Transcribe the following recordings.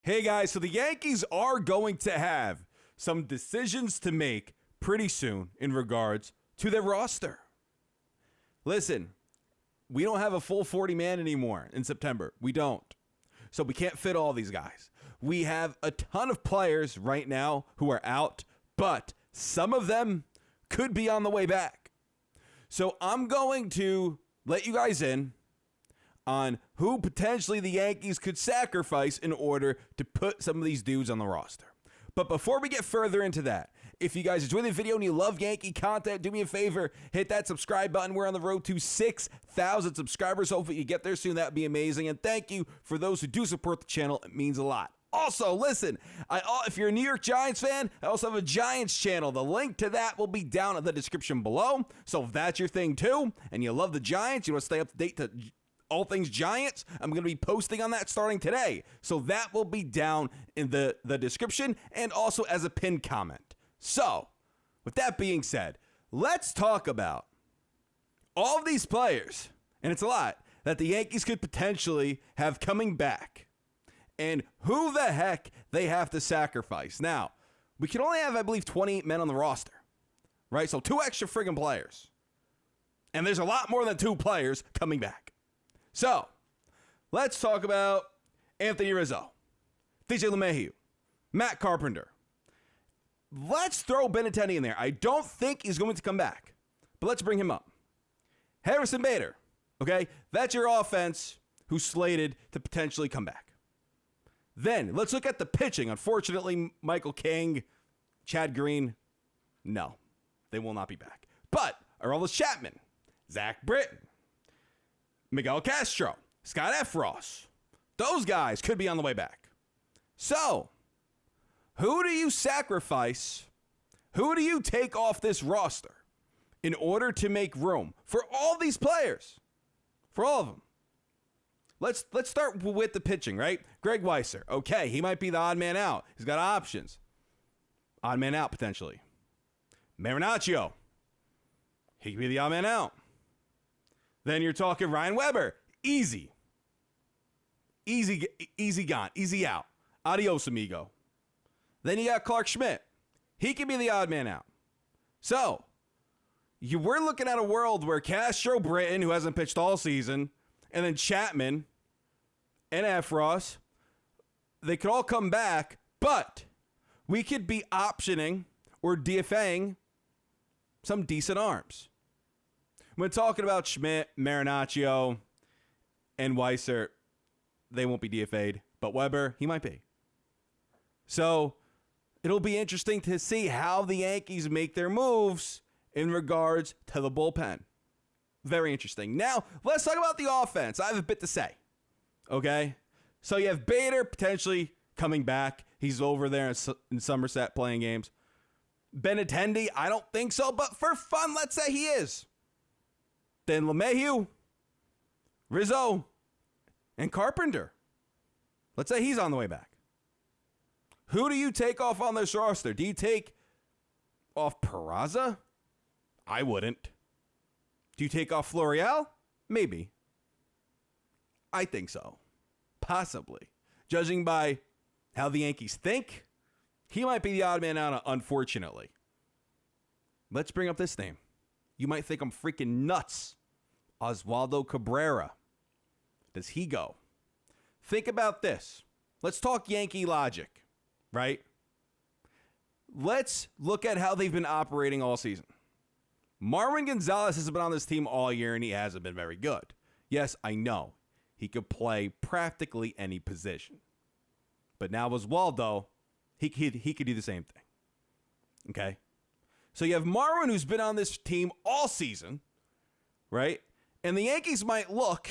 Hey guys, so the Yankees are going to have some decisions to make pretty soon in regards to their roster. Listen, we don't have a full 40-man anymore in September. We don't. So we can't fit all these guys. We have a ton of players right now who are out, but some of them could be on the way back. So I'm going to let you guys in on who potentially the Yankees could sacrifice in order to put some of these dudes on the roster. But before we get further into that, if you guys enjoy the video and you love Yankee content, do me a favor, hit that subscribe button. We're on the road to 6,000 subscribers. Hopefully you get there soon. That would be amazing. And thank you for those who do support the channel. It means a lot. Also, listen, if you're a New York Giants fan, I also have a Giants channel. The link to that will be down in the description below. So if that's your thing too, and you love the Giants, you want to stay up to date to all things Giants, I'm going to be posting on that starting today. So that will be down in the description and also as a pinned comment. So, with that being said, let's talk about all of these players, and it's a lot, that the Yankees could potentially have coming back, and who the heck they have to sacrifice. Now, we can only have, I believe, 28 men on the roster, right? So 2 extra friggin' players. And there's a lot more than 2 players coming back. So, let's talk about Anthony Rizzo, DJ LeMahieu, Matt Carpenter. Let's throw Benintendi in there. I don't think he's going to come back, but let's bring him up. Harrison Bader, okay? That's your offense who's slated to potentially come back. Then, let's look at the pitching. Unfortunately, Michael King, Chad Green, no, they will not be back. But Aroldis Chapman, Zach Britton, Miguel Castro, Scott Effross, those guys could be on the way back. So, who do you sacrifice? Who do you take off this roster in order to make room for all these players? For all of them. Let's start with the pitching, right? Greg Weisser. Okay, he might be the odd man out. He's got options. Odd man out, potentially. Marinaccio. He could be the odd man out. Then you're talking Ryan Weber. Easy gone. Easy out. Adios, amigo. Then you got Clark Schmidt. He could be the odd man out. So, we're looking at a world where Castro, Britton, who hasn't pitched all season, and then Chapman and Effross, they could all come back, but we could be optioning or DFAing some decent arms. When talking about Schmidt, Marinaccio, and Weisser, they won't be DFA'd, but Weber, he might be. So, it'll be interesting to see how the Yankees make their moves in regards to the bullpen. Very interesting. Now, let's talk about the offense. I have a bit to say. Okay? So, you have Bader potentially coming back. He's over there in Somerset playing games. Benintendi, I don't think so, but for fun, let's say he is. Then LeMahieu, Rizzo, and Carpenter. Let's say he's on the way back. Who do you take off on this roster? Do you take off Peraza? I wouldn't. Do you take off Florial? Maybe. I think so. Possibly. Judging by how the Yankees think, he might be the odd man out, unfortunately. Let's bring up this name. You might think I'm freaking nuts. Oswaldo Cabrera. Does he go? Think about this. Let's talk Yankee logic, right? Let's look at how they've been operating all season. Marwin Gonzalez has been on this team all year, and he hasn't been very good. Yes, I know. He could play practically any position. But now Oswaldo, he could do the same thing. Okay? So you have Marwin, who's been on this team all season, right? And the Yankees might look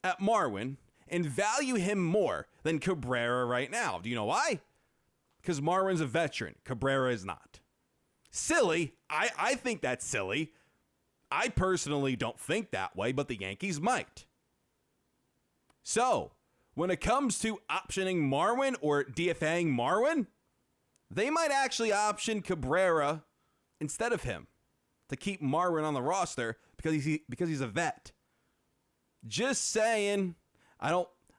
at Marwin and value him more than Cabrera right now. Do you know why? Because Marwin's a veteran. Cabrera is not. Silly. I think that's silly. I personally don't think that way, but the Yankees might. So, when it comes to optioning Marwin or DFAing Marwin, they might actually option Cabrera instead of him to keep Marwin on the roster because he's a vet. Just saying. I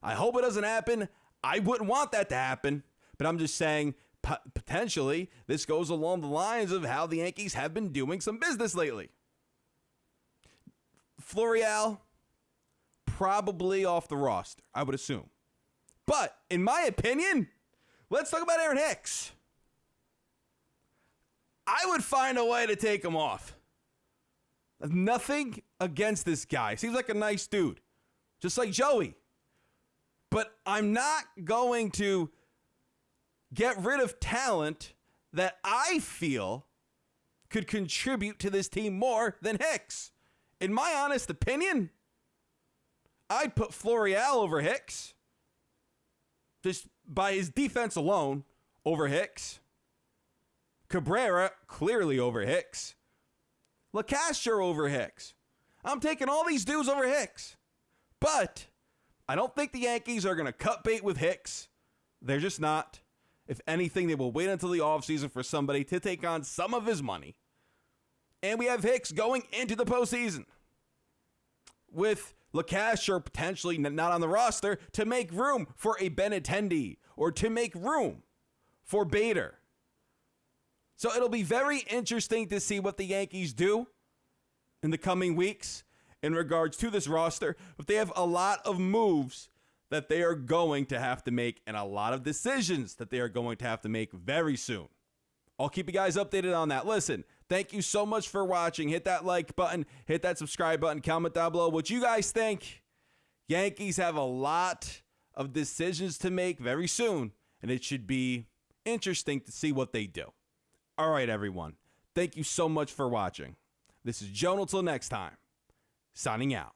hope it doesn't happen. I wouldn't want that to happen, but I'm just saying potentially this goes along the lines of how the Yankees have been doing some business lately. Florial, probably off the roster, I would assume. But in my opinion, let's talk about Aaron Hicks. I would find a way to take him off. Nothing against this guy. Seems like a nice dude, just like Joey. But I'm not going to get rid of talent that I feel could contribute to this team more than Hicks. In my honest opinion, I'd put Florial over Hicks. Just by his defense alone over Hicks. Cabrera clearly over Hicks. LeCastro over Hicks. I'm taking all these dudes over Hicks. But I don't think the Yankees are going to cut bait with Hicks. They're just not. If anything, they will wait until the offseason for somebody to take on some of his money. And we have Hicks going into the postseason with LeCastro potentially not on the roster to make room for a Benintendi or to make room for Bader. So it'll be very interesting to see what the Yankees do in the coming weeks in regards to this roster. But they have a lot of moves that they are going to have to make and a lot of decisions that they are going to have to make very soon. I'll keep you guys updated on that. Listen, thank you so much for watching. Hit that like button, hit that subscribe button, comment down below what you guys think. Yankees have a lot of decisions to make very soon, and it should be interesting to see what they do. All right, everyone. Thank you so much for watching. This is Joan until next time. Signing out.